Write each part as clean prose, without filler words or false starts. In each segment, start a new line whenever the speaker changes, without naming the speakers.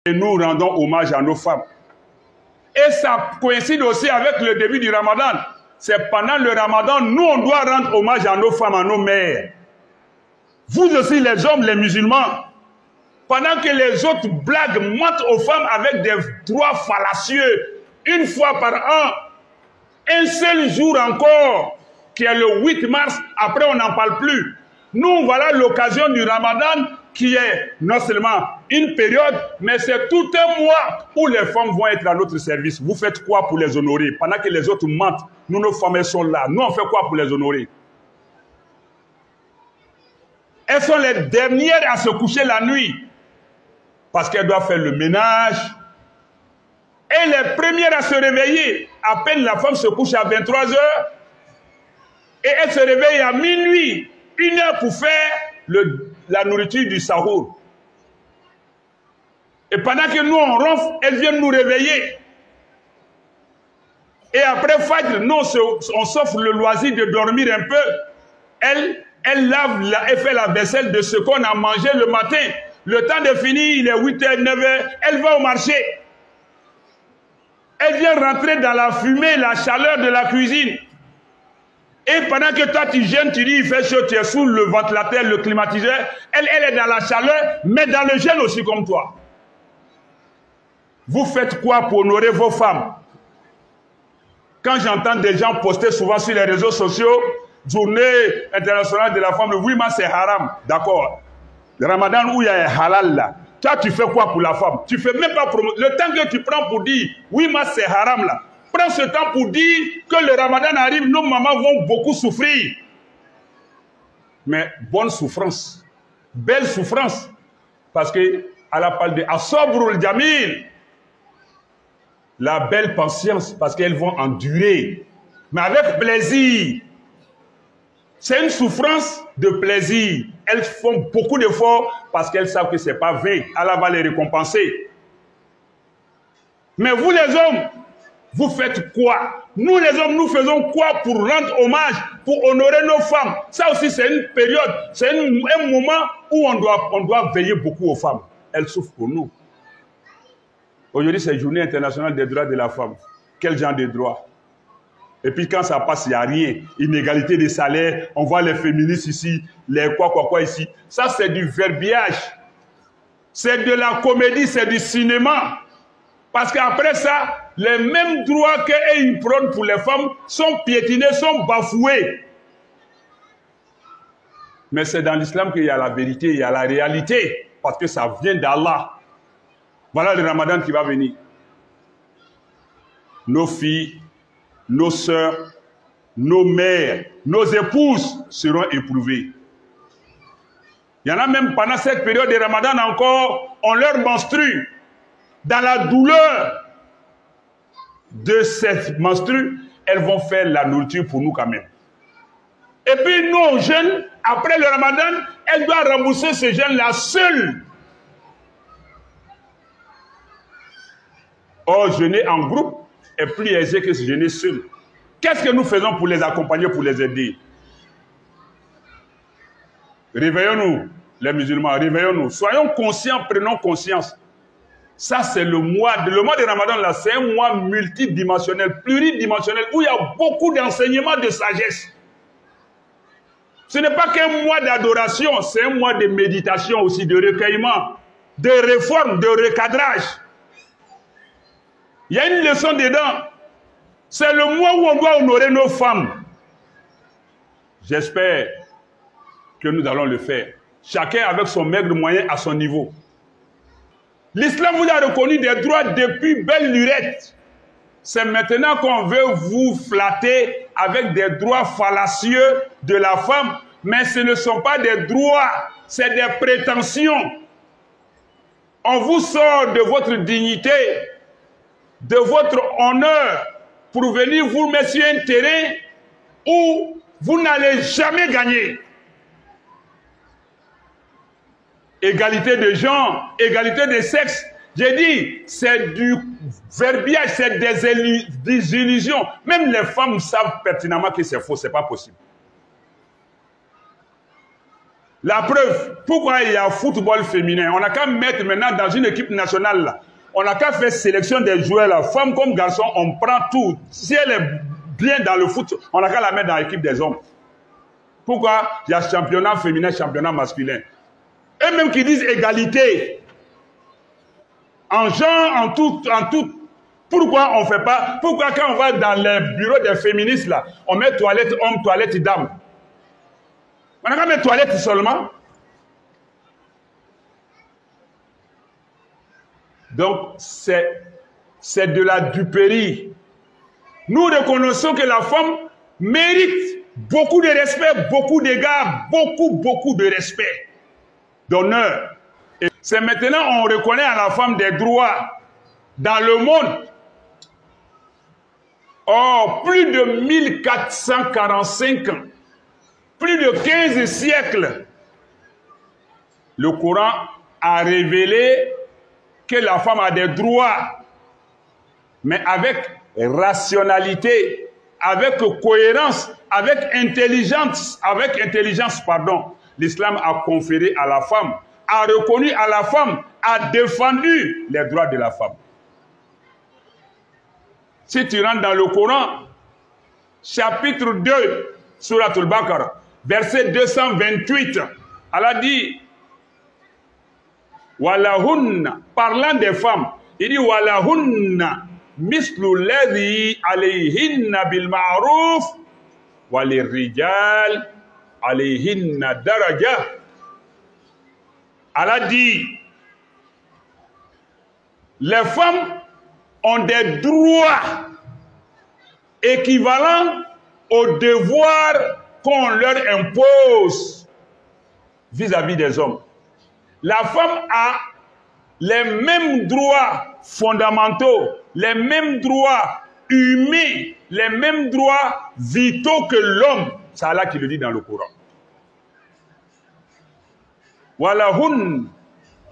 Et nous rendons hommage à nos femmes. Et ça coïncide aussi avec le début du Ramadan. C'est pendant le Ramadan, nous on doit rendre hommage à nos femmes, à nos mères. Vous aussi les hommes, les musulmans, pendant que les autres blagues mentent aux femmes avec des droits fallacieux, une fois par an, un seul jour encore, qui est le 8 mars, après on n'en parle plus. Nous, voilà l'occasion du Ramadan qui est non seulement une période, mais c'est tout un mois où les femmes vont être à notre service. Vous faites quoi pour les honorer? Pendant que les autres mentent, nous, nos femmes, elles sont là. Nous, on fait quoi pour les honorer? Elles sont les dernières à se coucher la nuit, parce qu'elles doivent faire le ménage. Et les premières à se réveiller, à peine la femme se couche à 23 h, et elle se réveille à minuit, 1 heure pour faire la nourriture du sahour. Et pendant que nous on ronfle, elles viennent nous réveiller. Et après Fajr, nous on s'offre le loisir de dormir un peu. Elle lave, elle fait la vaisselle de ce qu'on a mangé le matin. Le temps de finir, il est 8 h, 9 h, elle va au marché. Elle vient rentrer dans la fumée, la chaleur de la cuisine. Et pendant que toi tu gênes, tu dis il fait chaud, tu es sous le ventilateur, le climatiseur, elle est dans la chaleur, mais dans le gel aussi comme toi. Vous faites quoi pour honorer vos femmes? Quand j'entends des gens poster souvent sur les réseaux sociaux, journée internationale de la femme, le 8 mars c'est haram, d'accord. Le Ramadan où il y a un halal là, toi tu fais quoi pour la femme? Tu fais même pas promo. Le temps que tu prends pour dire 8 mars c'est haram là, prends ce temps pour dire que le Ramadan arrive, nos mamans vont beaucoup souffrir. Mais bonne souffrance, belle souffrance, parce que Allah parle de Asobrul Jamil, la belle patience, parce qu'elles vont endurer, mais avec plaisir. C'est une souffrance de plaisir. Elles font beaucoup d'efforts parce qu'elles savent que ce n'est pas vain. Allah va les récompenser. Mais vous les hommes, vous faites quoi? Nous les hommes, nous faisons quoi pour rendre hommage, pour honorer nos femmes? Ça aussi c'est une période, c'est un moment où on doit veiller beaucoup aux femmes. Elles souffrent pour nous. Aujourd'hui c'est Journée internationale des droits de la femme. Quel genre de droits? Et puis quand ça passe, il n'y a rien. Inégalité des salaires, on voit les féministes ici, les quoi ici. Ça c'est du verbiage. C'est de la comédie, c'est du cinéma. Parce qu'après ça, les mêmes droits qu'ils prônent pour les femmes sont piétinés, sont bafoués. Mais c'est dans l'islam qu'il y a la vérité, il y a la réalité. Parce que ça vient d'Allah. Voilà le Ramadan qui va venir. Nos filles, nos sœurs, nos mères, nos épouses seront éprouvées. Il y en a même pendant cette période de Ramadan encore, on leur menstrue. Dans la douleur de cette menstrue, elles vont faire la nourriture pour nous quand même. Et puis nos jeunes, après le Ramadan, elles doivent rembourser ces jeunes-là seuls. Or, jeûner en groupe est plus aisé que jeûner seul. Qu'est-ce que nous faisons pour les accompagner, pour les aider? Réveillons-nous, les musulmans, réveillons-nous. Soyons conscients, prenons conscience. Ça, c'est le mois de Ramadan, là, c'est un mois multidimensionnel, pluridimensionnel, où il y a beaucoup d'enseignements de sagesse. Ce n'est pas qu'un mois d'adoration, c'est un mois de méditation aussi, de recueillement, de réforme, de recadrage. Il y a une leçon dedans. C'est le mois où on doit honorer nos femmes. J'espère que nous allons le faire. Chacun avec son maigre moyen à son niveau. L'islam vous a reconnu des droits depuis belle lurette. C'est maintenant qu'on veut vous flatter avec des droits fallacieux de la femme, mais ce ne sont pas des droits, c'est des prétentions. On vous sort de votre dignité, de votre honneur, pour venir vous mettre sur un terrain où vous n'allez jamais gagner. Égalité de genre, égalité de sexe, j'ai dit, c'est du verbiage, c'est des illusions. Même les femmes savent pertinemment que c'est faux, c'est pas possible. La preuve, pourquoi il y a football féminin? On n'a qu'à mettre maintenant dans une équipe nationale là. On n'a qu'à faire sélection des joueurs là. Femmes comme garçons, on prend tout. Si elle est bien dans le foot, on n'a qu'à la mettre dans l'équipe des hommes. Pourquoi? Il y a championnat féminin, championnat masculin. Eux-mêmes qui disent égalité. En genre, en tout. Pourquoi on ne fait pas? Pourquoi quand on va dans les bureaux des féministes là, on met toilette homme, toilette dame? On n'a qu'à mettre toilette seulement. Donc, c'est de la duperie. Nous reconnaissons que la femme mérite beaucoup de respect, beaucoup d'égards, beaucoup de respect, d'honneur. Et c'est maintenant on reconnaît à la femme des droits dans le monde. Or, plus de 1445 ans, plus de 15 siècles, le Coran a révélé que la femme a des droits, mais avec rationalité, avec cohérence, avec intelligence, l'islam a conféré à la femme, a reconnu à la femme, a défendu les droits de la femme. Si tu rentres dans le Coran, chapitre 2, Surat al-Baqarah, verset 228, Allah dit, Walahunna, parlant des femmes, il dit Walahunna, mislu ladhi alayhinna bil ma'ruf, walirrijal alayhinna daraja. Allah dit, les femmes ont des droits équivalents aux devoirs qu'on leur impose vis-à-vis des hommes. La femme a les mêmes droits fondamentaux, les mêmes droits humains, les mêmes droits vitaux que l'homme. C'est Allah qui le dit dans le Coran. Walahun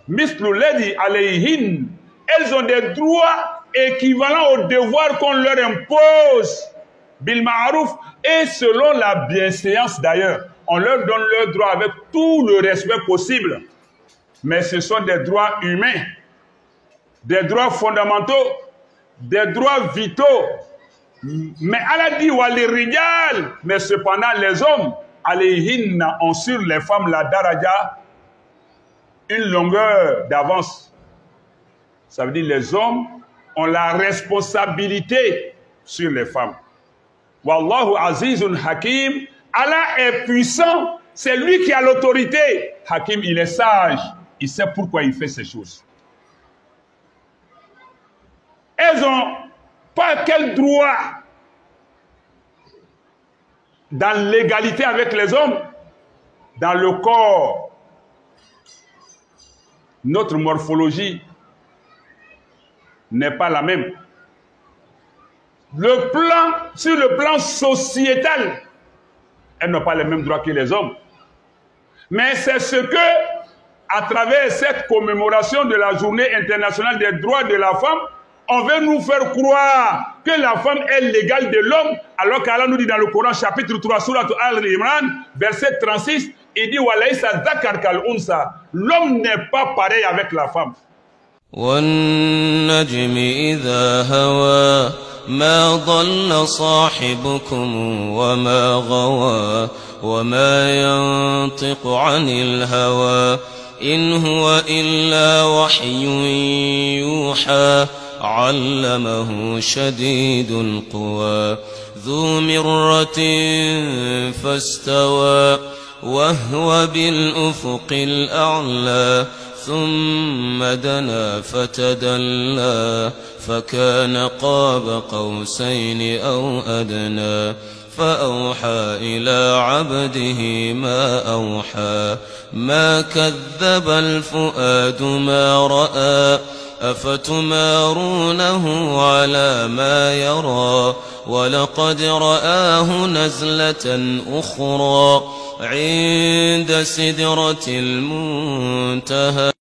mislu ladhi alayhin. Elles ont des droits équivalents aux devoirs qu'on leur impose. Bil ma'ruf, et selon la bienséance d'ailleurs. On leur donne leurs droits avec tout le respect possible. Mais ce sont des droits humains, des droits fondamentaux, des droits vitaux. Mais Allah dit wali rijal, mais cependant les hommes, alayhinna, ont sur les femmes la daraja, une longueur d'avance. Ça veut dire les hommes ont la responsabilité sur les femmes. Wallahu azizun hakim, Allah est puissant, c'est lui qui a l'autorité. Hakim, il est sage, il sait pourquoi il fait ces choses. Elles n'ont pas quel droit dans l'égalité avec les hommes, dans le corps. Notre morphologie n'est pas la même. Sur le plan sociétal, elles n'ont pas les mêmes droits que les hommes. Mais c'est ce que, à travers cette commémoration de la Journée internationale des droits de la femme, on veut nous faire croire que la femme est l'égale de l'homme, alors qu'Allah nous dit dans le Coran, chapitre 3, Surat Al-Imran, verset 36, il dit Walaysa dhakar kal unsa. L'homme n'est pas pareil avec la femme.
وَالنَّجْمِ إِذَا هَوَى مَا ضَلَّ صَاحِبُكُمْ وَمَا غَوَى وَمَا يَنطِقُ عَنِ الْهَوَى إِنْ هُوَ إِلَّا وَحْيٌ يُوحَى عَلَّمَهُ شَدِيدُ الْقُوَى ذُو مِرَّةٍ فَاسْتَوَى وَهُوَ بِالْأُفُقِ الْأَعْلَى ثم دنا فتدلى فكان قاب قوسين أو أدنى فأوحى إلى عبده ما أوحى ما كذب الفؤاد ما رأى أفتمارونه على ما يرى ولقد رآه نزلة أخرى عند سدرة المنتهى